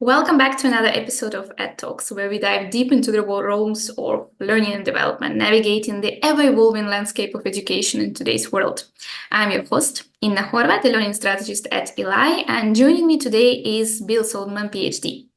Welcome back to another episode of Ed Talks, where we dive deep into the realms of learning and development, navigating the ever-evolving landscape of education in today's world. I'm your host, Inna Horvath, a learning strategist at Eli, and joining me today is Bill Sodeman, Ph.D.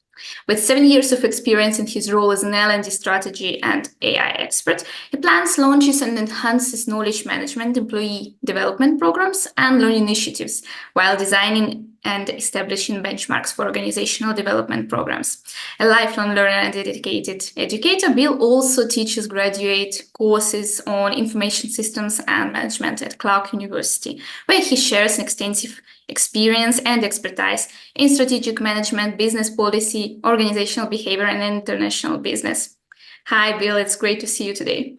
With 7 years of experience in his role as an L&D strategy and AI expert, he plans, launches, and enhances knowledge management, employee development programs, and learning initiatives, while designing and establishing benchmarks for organizational development programs. A lifelong learner and dedicated educator, Bill also teaches graduate courses on information systems and management at Clark University, where he shares an extensive experience and expertise in strategic management, business policy, organizational behavior, and international business. Hi, Bill. It's great to see you today.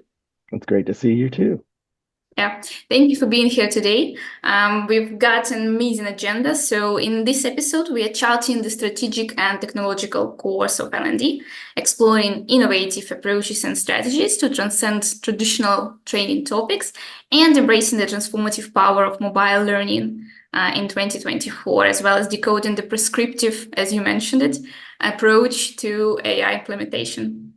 It's great to see you too. Yeah, thank you for being here today. We've got an amazing agenda. So in this episode, we are charting the strategic and technological course of L&D, exploring innovative approaches and strategies to transcend traditional training topics, and embracing the transformative power of mobile learning in 2024, as well as decoding the prescriptive, as you mentioned it, approach to AI implementation.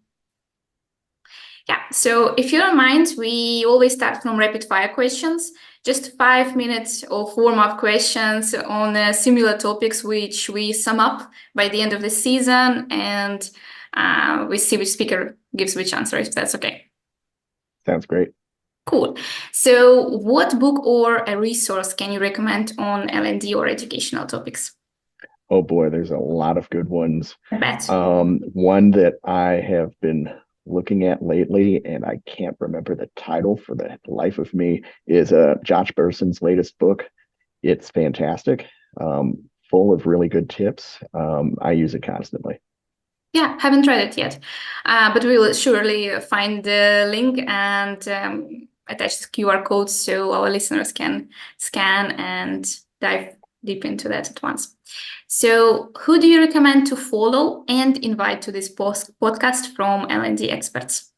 Yeah, so if you don't mind, we always start from rapid fire questions, just 5 minutes of warm-up questions on similar topics, which we sum up by the end of the season, and we see which speaker gives which answer, if that's okay. Sounds great. Cool. So what book or a resource can you recommend on L&D or educational topics? Oh boy, there's a lot of good ones. I bet. One that I have been looking at lately, and I can't remember the title for the life of me, is Josh Berson's latest book. It's fantastic, full of really good tips. I use it constantly. Yeah, haven't read it yet, but we will surely find the link and attach the QR code so our listeners can scan and dive deep into that at once. So who do you recommend to follow and invite to this podcast from L&D experts?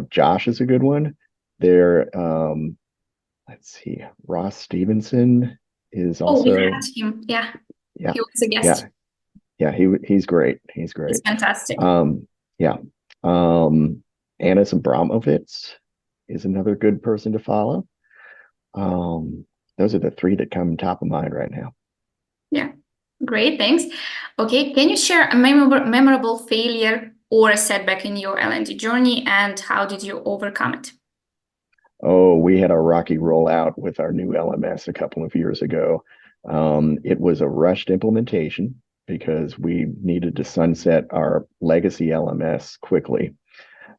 Josh is a good one. There, let's see, Ross Stevenson is also. Oh, we had him. Yeah. He was a guest. Yeah, he's great. He's great. He's fantastic. Anna Abramovitz is another good person to follow. Those are the three that come top of mind right now. Yeah, great, thanks. Okay, can you share a memorable failure or a setback in your L&D journey, and how did you overcome it? Oh, we had a rocky rollout with our new LMS a couple of years ago. It was a rushed implementation because we needed to sunset our legacy LMS quickly.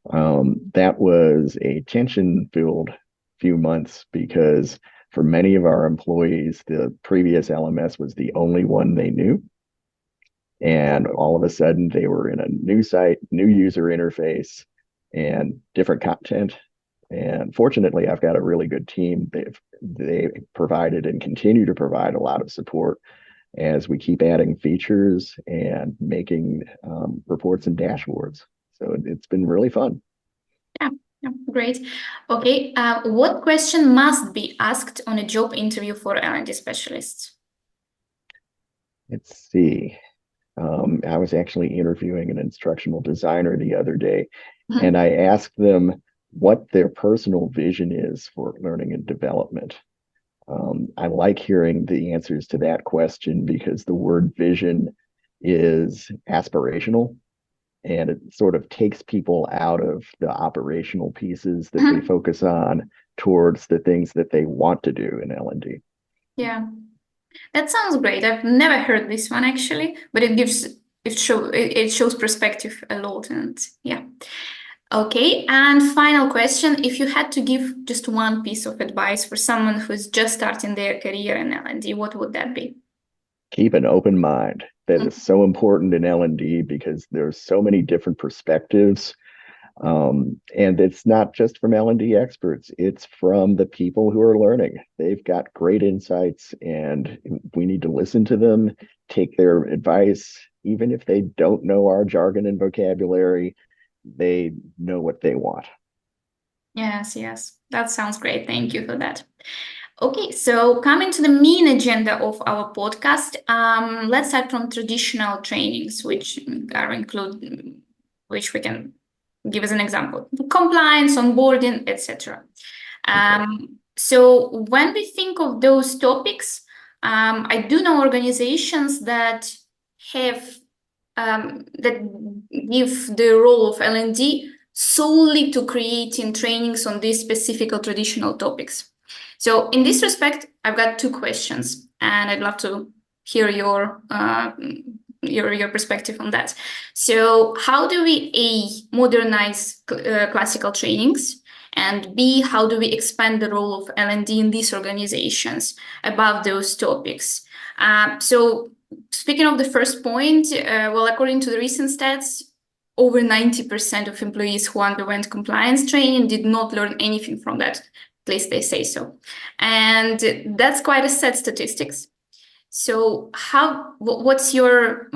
That was a tension-filled few months because for many of our employees, the previous LMS was the only one they knew. And all of a sudden, they were in a new site, new user interface, and different content. And fortunately, I've got a really good team. They provided and continue to provide a lot of support as we keep adding features and making reports and dashboards. So it's been really fun. Yeah, great. Okay, what question must be asked on a job interview for L&D specialists? Let's see. I was actually interviewing an instructional designer the other day, and I asked them what their personal vision is for learning and development. I like hearing the answers to that question because the word vision is aspirational, and it sort of takes people out of the operational pieces that they focus on towards the things that they want to do in L&D. Yeah, that sounds great. I've never heard this one actually, but it shows perspective a lot, and yeah. Okay, and final question: if you had to give just one piece of advice for someone who's just starting their career in L&D, what would that be? Keep an open mind. That is so important in L&D because there's so many different perspectives. And it's not just from L&D experts, it's from the people who are learning. They've got great insights and we need to listen to them, take their advice. Even if they don't know our jargon and vocabulary, they know what they want. Yes, that sounds great. Thank you for that. Okay, so coming to the main agenda of our podcast, let's start from traditional trainings, which are include, which we can give as an example, compliance, onboarding, etc. Okay. So when we think of those topics, I do know organizations that have that give the role of L&D solely to creating trainings on these specific or traditional topics. So in this respect, I've got two questions, and I'd love to hear your perspective on that. So how do we A, modernize classical trainings, and B, how do we expand the role of L&D in these organizations above those topics? So speaking of the first point, well, according to the recent stats, over 90% of employees who underwent compliance training did not learn anything from that. At least they say so. And that's quite a sad statistics. So what's your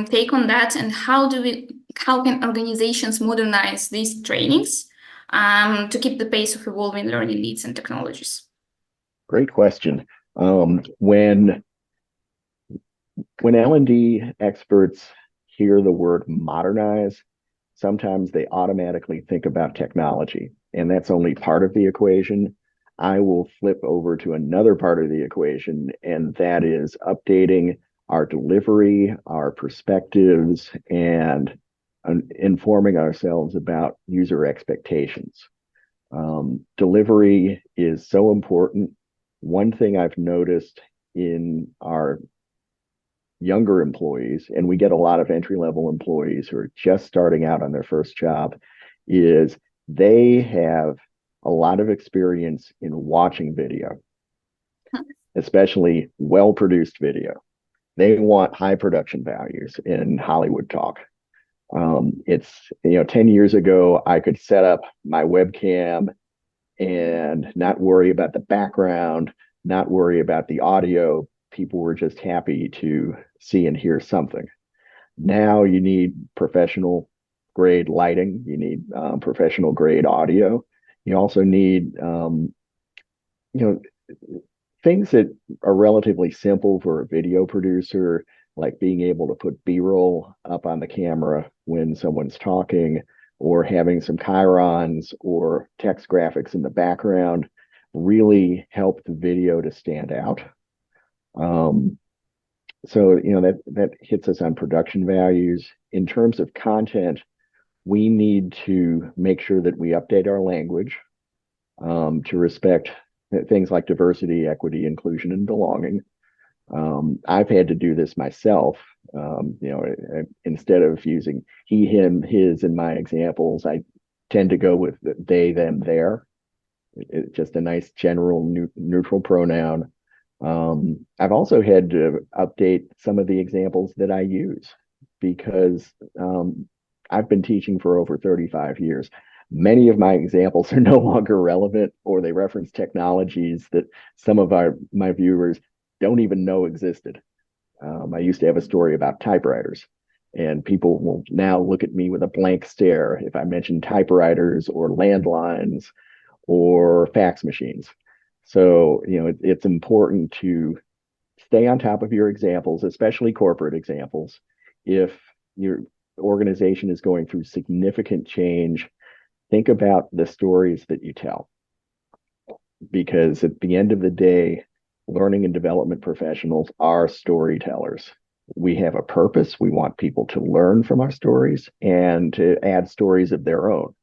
take on that, and how can organizations modernize these trainings to keep the pace of evolving learning needs and technologies? Great question. When L&D experts hear the word modernize, sometimes they automatically think about technology, and that's only part of the equation. I will flip over to another part of the equation, and that is updating our delivery, our perspectives, and informing ourselves about user expectations. Delivery is so important. One thing I've noticed in our younger employees, and we get a lot of entry-level employees who are just starting out on their first job, is they have a lot of experience in watching video, especially well-produced video. They want high production values in Hollywood talk. It's, 10 years ago, I could set up my webcam and not worry about the background, not worry about the audio. People were just happy to see and hear something. Now you need professional grade lighting. You need professional grade audio. You also need, things that are relatively simple for a video producer, like being able to put B-roll up on the camera when someone's talking, or having some chyrons or text graphics in the background, really help the video to stand out. So that hits us on production values. In terms of content, we need to make sure that we update our language to respect things like diversity, equity, inclusion, and belonging. I've had to do this myself. Instead of using he, him, his in my examples, I tend to go with they, them, their. It's just a nice general neutral pronoun. I've also had to update some of the examples that I use because I've been teaching for over 35 years. Many of my examples are no longer relevant, or they reference technologies that some of my viewers don't even know existed. I used to have a story about typewriters, and people will now look at me with a blank stare if I mention typewriters or landlines or fax machines. So, it's important to stay on top of your examples, especially corporate examples. If your organization is going through significant change, think about the stories that you tell. Because at the end of the day, learning and development professionals are storytellers. We have a purpose. We want people to learn from our stories and to add stories of their own.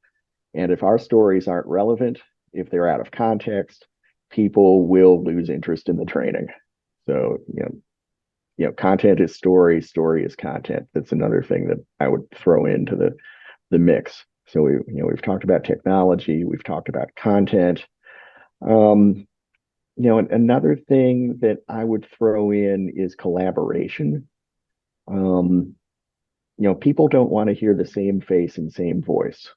And if our stories aren't relevant, if they're out of context, people will lose interest in the training. So, content is story, story is content. That's another thing that I would throw into the mix. So we've talked about technology, we've talked about content. Another thing that I would throw in is collaboration. People don't want to hear the same face and same voice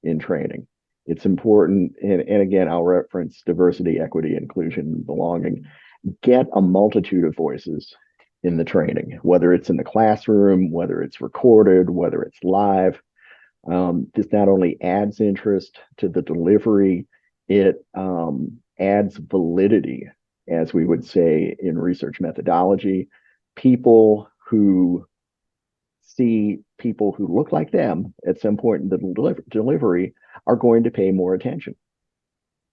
in training. It's important, and again, I'll reference diversity, equity, inclusion, and belonging. Get a multitude of voices in the training, whether it's in the classroom, whether it's recorded, whether it's live. This not only adds interest to the delivery, it adds validity as we would say in research methodology. People who see people who look like them at some point in the delivery are going to pay more attention.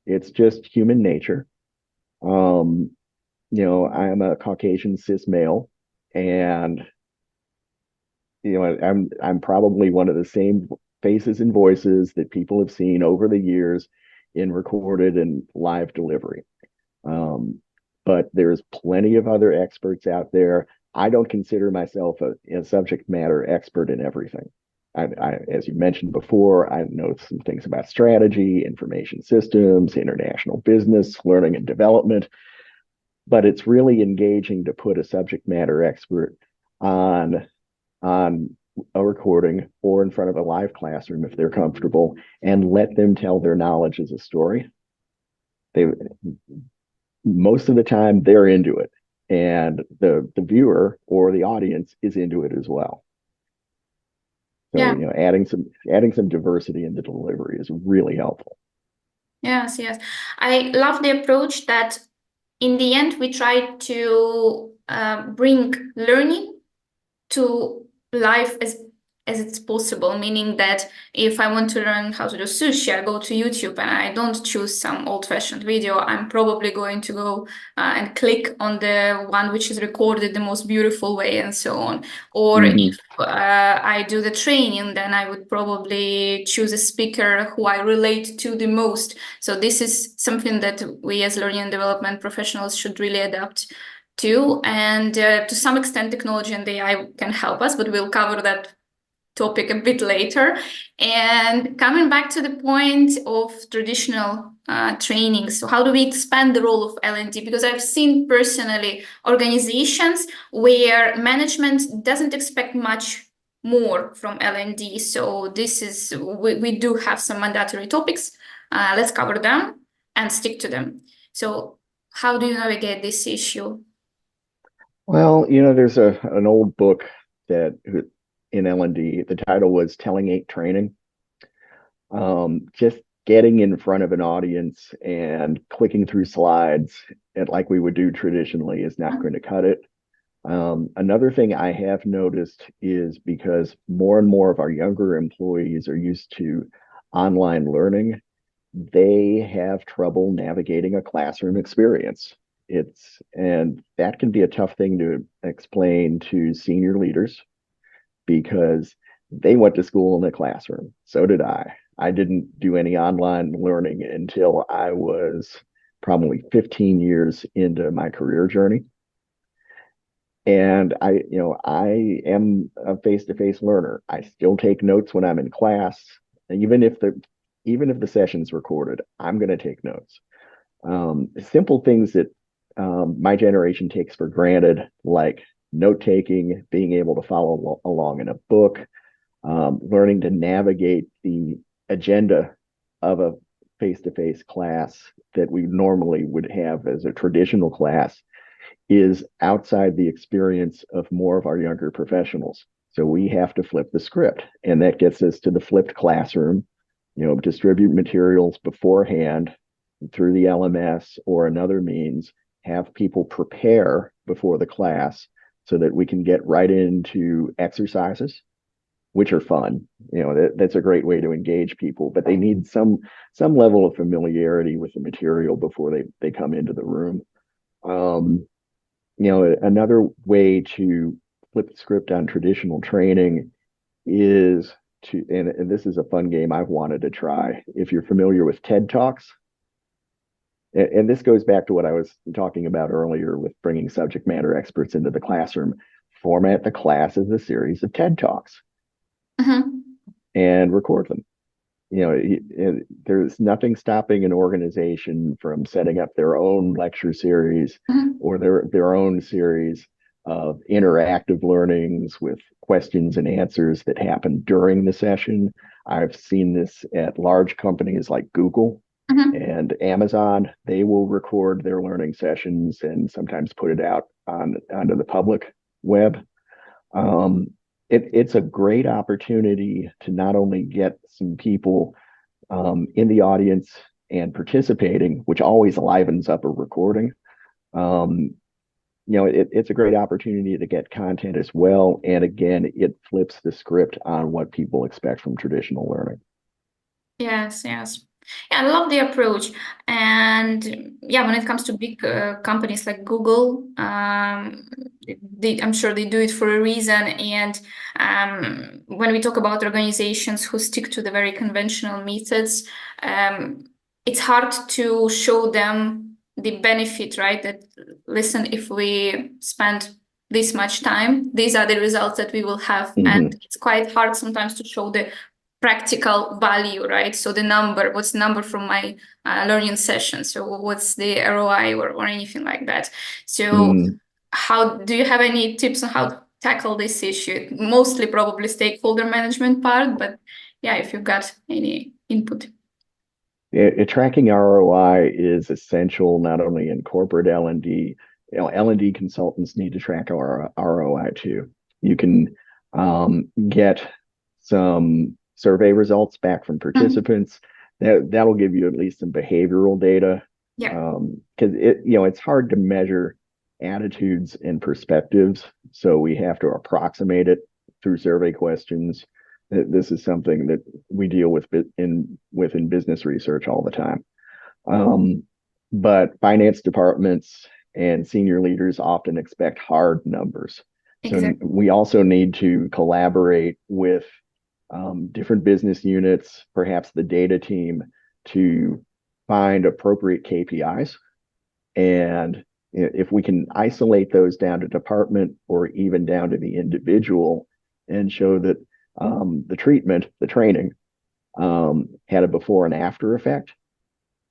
It's just human nature. Um, I'm a Caucasian cis male, and I'm probably one of the same faces and voices that people have seen over the years in recorded and live delivery. Um, but there's plenty of other experts out there. I don't consider myself a subject matter expert in everything. As you mentioned before, I know some things about strategy, information systems, international business, learning and development, but it's really engaging to put a subject matter expert on on a recording or in front of a live classroom if they're comfortable and let them tell their knowledge as a story. They Most of the time they're into it, and the viewer or the audience is into it as well. So Yeah. adding some diversity in the delivery is really helpful. Yes, yes. I love the approach that in the end we try to bring learning to life as it's possible, meaning that if I want to learn how to do sushi, I go to YouTube and I don't choose some old-fashioned video. I'm probably going to go and click on the one which is recorded the most beautiful way and so on. Or Mm-hmm. if I do the training, then I would probably choose a speaker who I relate to the most. So this is something that we as learning and development professionals should really adapt too, and to some extent technology and AI can help us, but we'll cover that topic a bit later. And coming back to the point of traditional training, so how do we expand the role of L&D? Because I've seen personally organizations where management doesn't expect much more from L&D. So we do have some mandatory topics. Let's cover them and stick to them. So how do you navigate this issue? Well, there's an old book that in L&D, the title was Telling Eight Training. Just getting in front of an audience and clicking through slides and like we would do traditionally is not going to cut it. Another thing I have noticed is because more and more of our younger employees are used to online learning, they have trouble navigating a classroom experience. And that can be a tough thing to explain to senior leaders because they went to school in the classroom. So did I. I didn't do any online learning until I was probably 15 years into my career journey. And I am a face-to-face learner. I still take notes when I'm in class, even if the session's recorded, I'm going to take notes. Simple things that my generation takes for granted, like note taking, being able to follow along in a book, learning to navigate the agenda of a face-to-face class that we normally would have as a traditional class is outside the experience of more of our younger professionals. So we have to flip the script, and that gets us to the flipped classroom, distribute materials beforehand through the LMS or another means, have people prepare before the class so that we can get right into exercises, which are fun. That's a great way to engage people, but they need some level of familiarity with the material before they come into the room. Another way to flip the script on traditional training is and this is a fun game I've wanted to try. If you're familiar with TED Talks, and this goes back to what I was talking about earlier with bringing subject matter experts into the classroom, format the class as a series of TED Talks and record them. There's nothing stopping an organization from setting up their own lecture series or their own series of interactive learnings with questions and answers that happen during the session. I've seen this at large companies like Google and Amazon. They will record their learning sessions and sometimes put it out onto the public web. It's a great opportunity to not only get some people in the audience and participating, which always livens up a recording, Um, it's a great opportunity to get content as well. And again, it flips the script on what people expect from traditional learning. Yes, yes. Yeah, I love the approach. And yeah, when it comes to big companies like Google, I'm sure they do it for a reason. And when we talk about organizations who stick to the very conventional methods, um, it's hard to show them the benefit, right? That listen, if we spend this much time, these are the results that we will have. And Mm-hmm. it's quite hard sometimes to show the practical value, right? So the number, what's the number from my learning session? So what's the ROI or anything like that? So Mm-hmm. how do you have any tips on how to tackle this issue? Mostly probably stakeholder management part, but yeah, if you've got any input. Tracking ROI is essential not only in corporate L&D. L&D consultants need to track our ROI too. You can get some survey results back from Mhm. participants. That'll give you at least some behavioral data. Yeah, Because it's hard to measure attitudes and perspectives, so we have to approximate it through survey questions. This is something that we deal with within business research all the time. Um, but finance departments and senior leaders often expect hard numbers. So exactly. we also need to collaborate with different business units, perhaps the data team, to find appropriate KPIs. And if we can isolate those down to department or even down to the individual and show that the training had a before and after effect,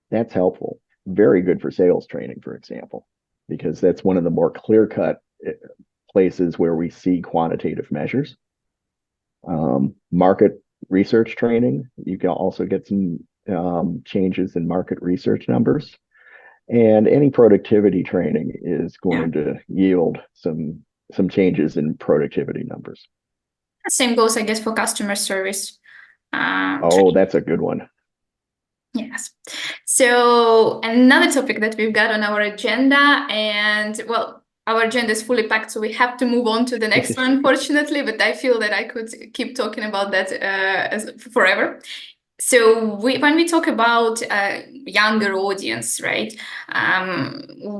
that's helpful. Very good for sales training, for example, because that's one of the more clear cut places where we see quantitative measures. Market research training, you can also get some changes in market research numbers. And any productivity training is Yeah. going to yield some changes in productivity numbers. Same goes, I guess, for customer service Oh, training. that's a good one. Yes. So another topic that we've got on our agenda, and well, our agenda is fully packed, so we have to move on to the next one, unfortunately. But I feel that I could keep talking about that as forever. So when we talk about younger audience, right?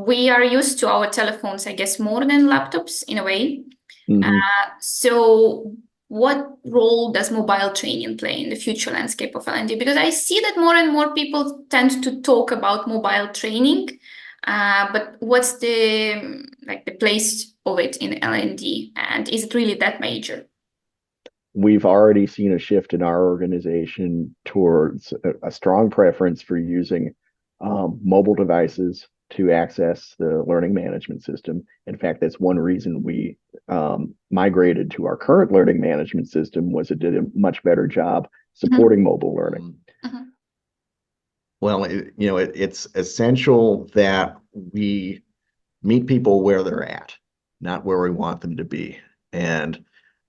We are used to our telephones, I guess, more than laptops in a way. Mm-hmm. So what role does mobile training play in the future landscape of L&D? Because I see that more and more people tend to talk about mobile training, but what's the place of it in L&D, and is it really that major? We've already seen a shift in our organization towards a strong preference for using mobile devices to access the learning management system. In fact, that's one reason we migrated to our current learning management system, was it did a much better job Mhm. supporting mobile learning. Mhm. Well, it's essential that we meet people where they're at, not where we want them to be. And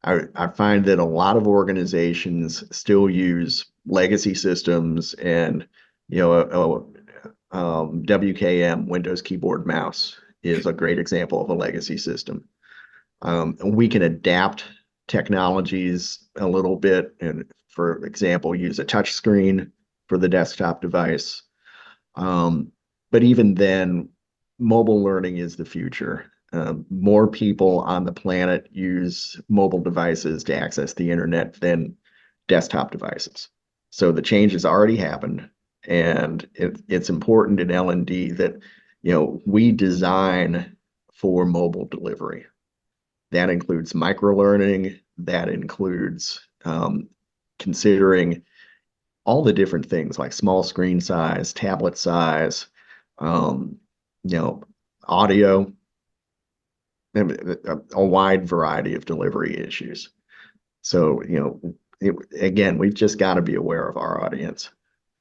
I find that a lot of organizations still use legacy systems and, WKM, Windows Keyboard Mouse, is a great example of a legacy system. And we can adapt technologies a little bit, and for example, use a touch screen for the desktop device. But even then, mobile learning is the future. More people on the planet use mobile devices to access the internet than desktop devices. So the change has already happened, and it's important in L&D that we design for mobile delivery. That includes microlearning. That includes considering all the different things like small screen size, tablet size, um, you know, audio, a wide variety of delivery issues. So, again, we've just got to be aware of our audience.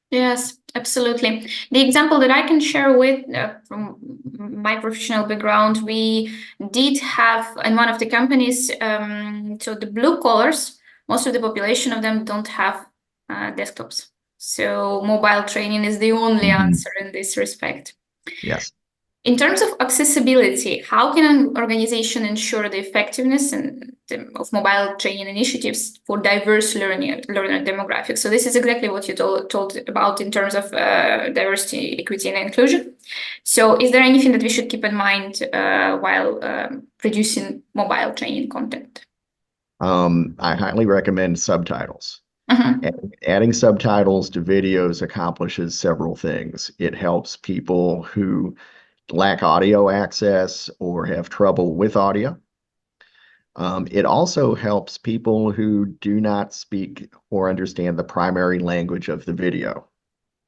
Yes, absolutely. The example that I can share with from my professional background, we did have in one of the companies, so the blue collars, most of the population of them don't have desktops. So mobile training is the only Mm-hmm. answer in this respect. Yes. In terms of accessibility, how can an organization ensure the effectiveness of mobile training initiatives for diverse learner demographics? So this is exactly what you told about in terms of diversity, equity, and inclusion. So is there anything that we should keep in mind while producing mobile training content? I highly recommend subtitles. Mhm. Adding subtitles to videos accomplishes several things. It helps people who lack audio access or have trouble with audio. It also helps people who do not speak or understand the primary language of the video.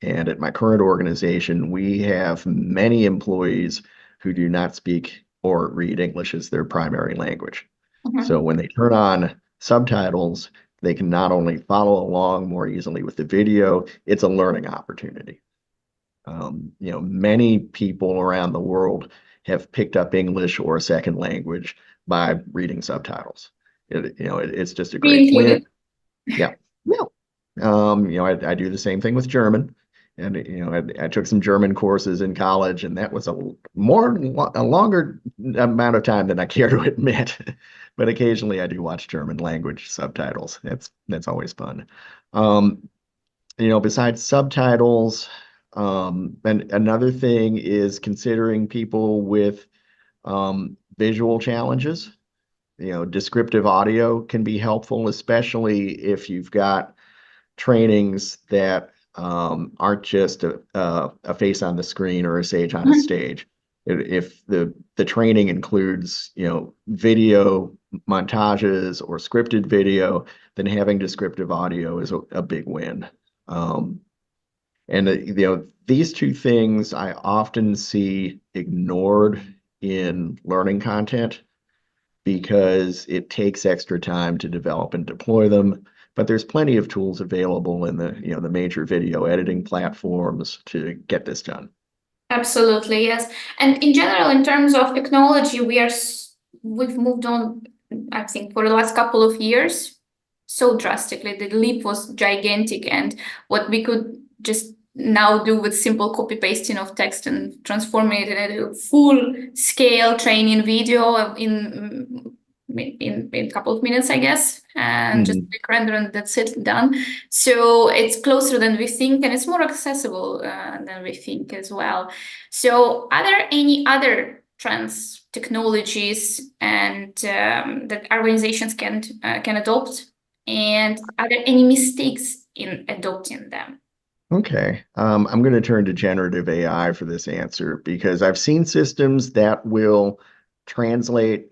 And at my current organization, we have many employees who do not speak or read English as their primary language. Mhm. So when they turn on subtitles, they can not only follow along more easily with the video, it's a learning opportunity. Many people around the world have picked up English or a second language by reading subtitles. It's just a Be great win. included. Yeah. Yeah. I do the same thing with German. And I took some German courses in college, and that was a longer amount of time than I care to admit. But occasionally I do watch German language subtitles. That's always fun. Besides subtitles, and another thing is considering people with visual challenges. Descriptive audio can be helpful, especially if you've got trainings that aren't just a face on the screen or a sage on a stage. If the training includes, video montages or scripted video, then having descriptive audio is a big win. And these two things I often see ignored in learning content because it takes extra time to develop and deploy them. But there's plenty of tools available in the major video editing platforms to get this done. Absolutely, yes. And in general, in terms of technology, we've moved on, I think, for the last couple of years so drastically. The leap was gigantic, and what we could just now do with simple copy pasting of text and transforming it into a full scale training video in a couple of minutes, I guess, and just click render and that's it, done. So it's closer than we think, and it's more accessible than we think as well. So are there any other trends, technologies, and that organizations can adopt? And are there any mistakes in adopting them? Okay. I'm going to turn to generative AI for this answer because I've seen systems that will translate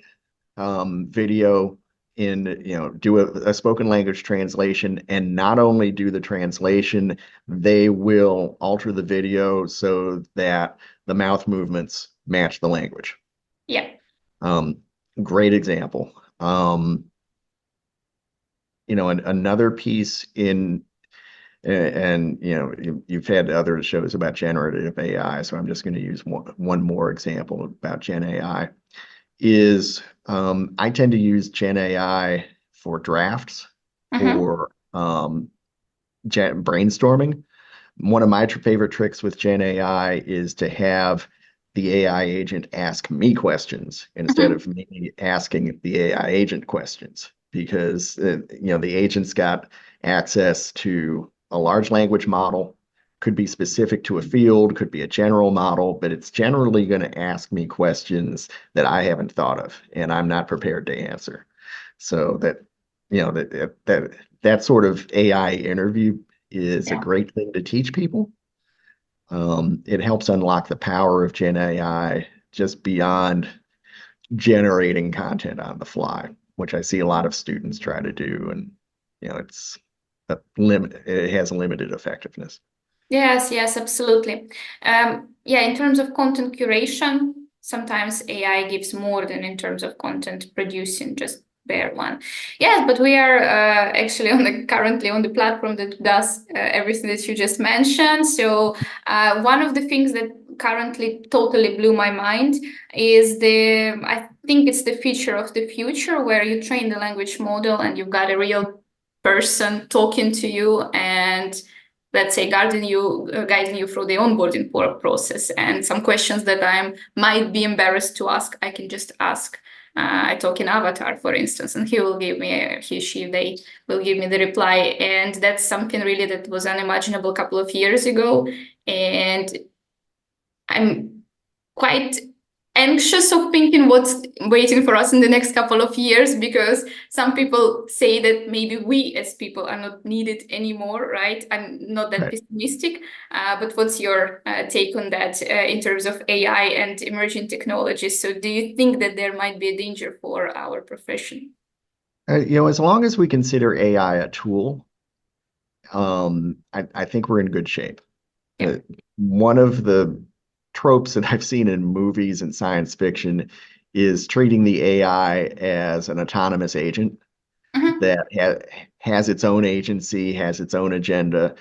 video do a spoken language translation, and not only do the translation, they will alter the video so that the mouth movements match the language. Yeah. Great example. Another piece and you've had other shows about generative AI, so I'm just going to use one more example about Gen AI. Is I tend to use Gen AI for drafts or brainstorming. One of my favorite tricks with Gen AI is to have the AI agent ask me questions instead of me asking the AI agent questions, because the agent's got access to a large language model, could be specific to a field, could be a general model, but it's generally going to ask me questions that I haven't thought of and I'm not prepared to answer. So that sort of AI interview is a great thing to teach people. It helps unlock the power of Gen AI just beyond generating content on the fly, which I see a lot of students try to do, and it's a limit. It has a limited effectiveness. Yes, absolutely. In terms of content curation, sometimes AI gives more than in terms of content producing, just bear one. Yes, but we are actually currently on the platform that does everything that you just mentioned. So one of the things that currently totally blew my mind is I think it's the feature of the future where you train the language model and you've got a real person talking to you, and let's say, guiding you through the onboarding process. And some questions that I might be embarrassed to ask, I can just ask. I talk in Avatar, for instance, and they will give me the reply. And that's something really that was unimaginable a couple of years ago. And I'm quite anxious of thinking what's waiting for us in the next couple of years, because some people say that maybe we as people are not needed anymore, right? I'm not that pessimistic, but what's your take on that in terms of AI and emerging technologies? So do you think that there might be a danger for our profession? As long as we consider AI a tool, I think we're in good shape. Yeah. One of the tropes that I've seen in movies and science fiction is treating the AI as an autonomous agent that has its own agency, has its own agenda,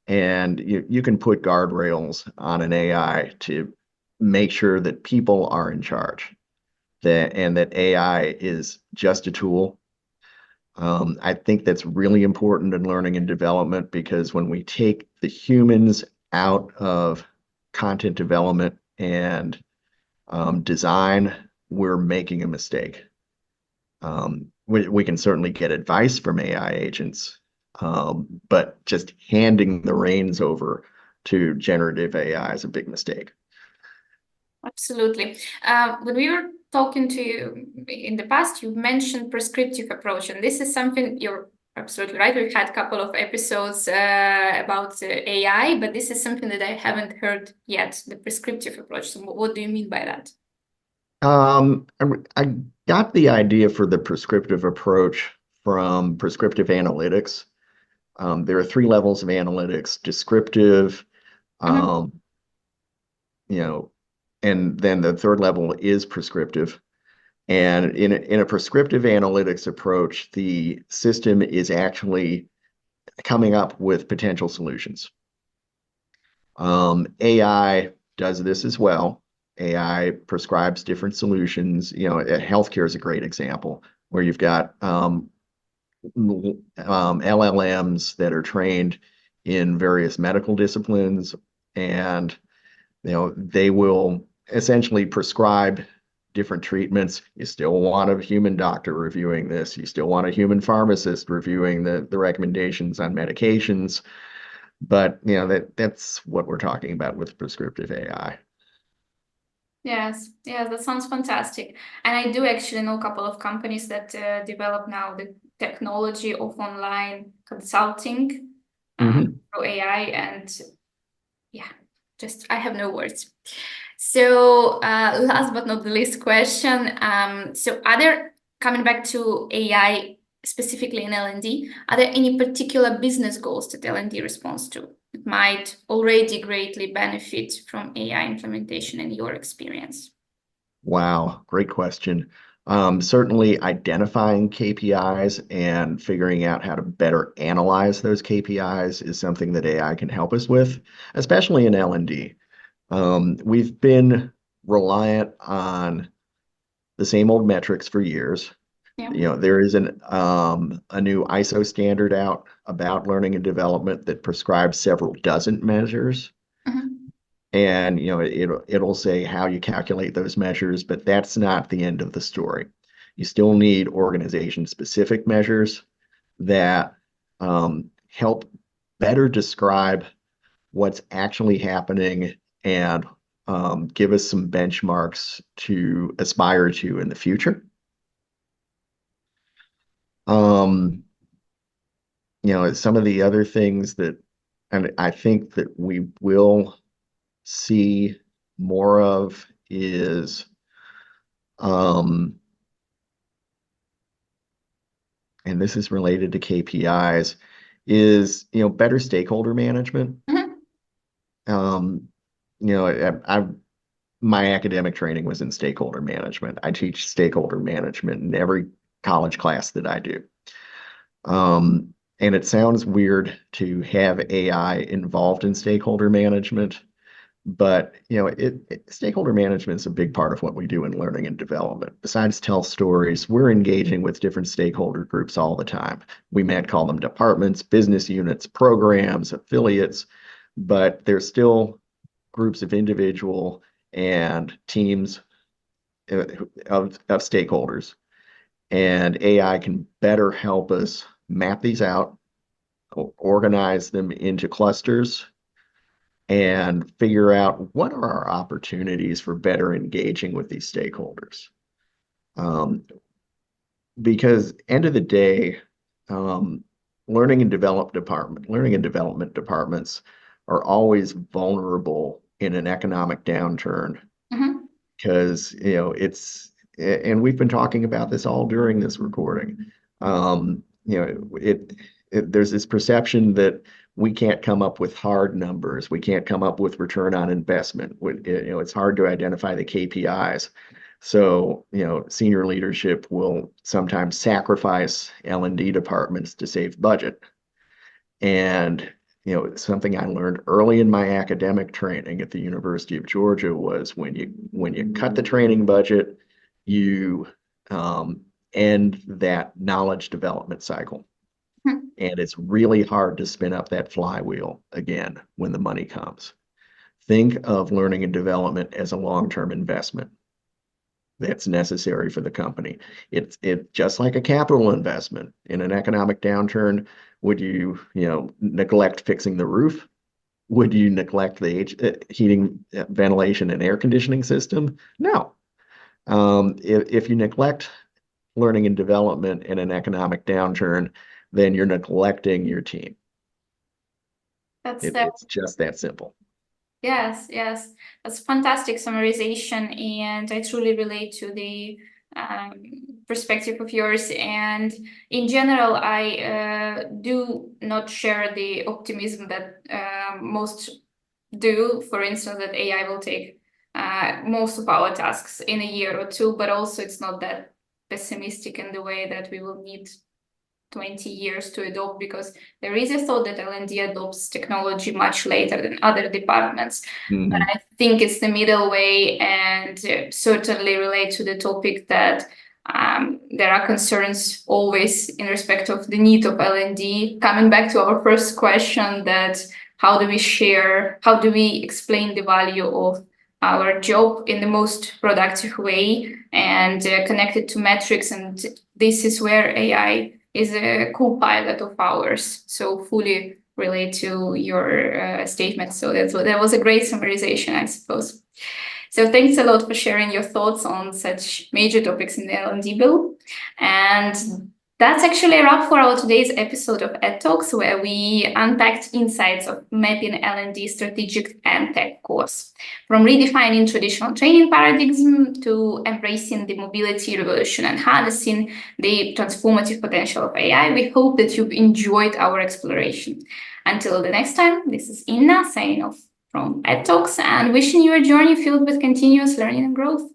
and you can put guardrails on an AI to make sure that people are in charge, and that AI is just a tool. I think that's really important in learning and development, because when we take the humans out of content development and design, we're making a mistake. We can certainly get advice from AI agents, but just handing the reins over to generative AI is a big mistake. Absolutely. When we were talking to you in the past, you mentioned prescriptive approach, and this is something you're absolutely right. We've had a couple of episodes about AI, but this is something that I haven't heard yet, the prescriptive approach. So what do you mean by that? I got the idea for the prescriptive approach from prescriptive analytics. There are 3 levels of analytics: descriptive, and then the 3rd level is prescriptive. And in a prescriptive analytics approach, the system is actually coming up with potential solutions. AI does this as well. AI prescribes different solutions. Healthcare is a great example, where you've got LLMs that are trained in various medical disciplines, and they will essentially prescribe different treatments. You still want a human doctor reviewing this. You still want a human pharmacist reviewing the recommendations on medications. But that's what we're talking about with prescriptive AI. Yes, that sounds fantastic. And I do actually know a couple of companies that develop now the technology of online consulting through AI, and I have no words. So last but not the least question. So coming back to AI, specifically in L&D, are there any particular business goals that L&D responds to that might already greatly benefit from AI implementation in your experience? Wow, great question. Certainly identifying KPIs and figuring out how to better analyze those KPIs is something that AI can help us with, especially in L&D. We've been reliant on the same old metrics for years. There is a new ISO standard out about learning and development that prescribes several dozen measures. And it'll say how you calculate those measures, but that's not the end of the story. You still need organization-specific measures that help better describe what's actually happening and give us some benchmarks to aspire to in the future. Some of the other things and I think that we will see more of is and this is related to KPIs, is better stakeholder management. My academic training was in stakeholder management. I teach stakeholder management in every college class that I do. And it sounds weird to have AI involved in stakeholder management, But stakeholder management is a big part of what we do in learning and development. Besides tell stories, we're engaging with different stakeholder groups all the time. We might call them departments, business units, programs, affiliates, but there's still groups of individual and teams of stakeholders. And AI can better help us map these out, organize them into clusters, and figure out what are our opportunities for better engaging with these stakeholders. Because end of the day, learning and development departments are always vulnerable in an economic downturn because and we've been talking about this all during this recording. There's this perception that we can't come up with hard numbers. We can't come up with return on investment. It's hard to identify the KPIs. So, senior leadership will sometimes sacrifice L&D departments to save budget. And, something I learned early in my academic training at the University of Georgia was when you cut the training budget, you end that knowledge development cycle. And it's really hard to spin up that flywheel again when the money comes. Think of learning and development as a long-term investment that's necessary for the company. It's just like a capital investment. In an economic downturn, would you neglect fixing the roof? Would you neglect the heating, ventilation, and air conditioning system? No. If you neglect learning and development in an economic downturn, then you're neglecting your team. It's just that simple. Yes, that's fantastic summarization, and I truly relate to the perspective of yours. And in general, I do not share the optimism that most do. For instance, that AI will take most of our tasks in a year or two, but also it's not that pessimistic in the way that we will need 20 years to adopt, because there is a thought that L&D adopts technology much later than other departments. But I think it's the middle way, and certainly relate to the topic that there are concerns always in respect of the need of L&D. Coming back to our first question, that how do we explain the value of our job in the most productive way and connect it to metrics, and this is where AI is a co-pilot of ours. So fully relate to your statement. So that was a great summarization, I suppose. So thanks a lot for sharing your thoughts on such major topics in the L&D bill. And that's actually a wrap for our today's episode of Ed Talks, where we unpacked insights of mapping L&D strategic and tech course. From redefining traditional training paradigms to embracing the mobility revolution and harnessing the transformative potential of AI, we hope that you've enjoyed our exploration. Until the next time, this is Inna signing off from Ed Talks and wishing you a journey filled with continuous learning and growth.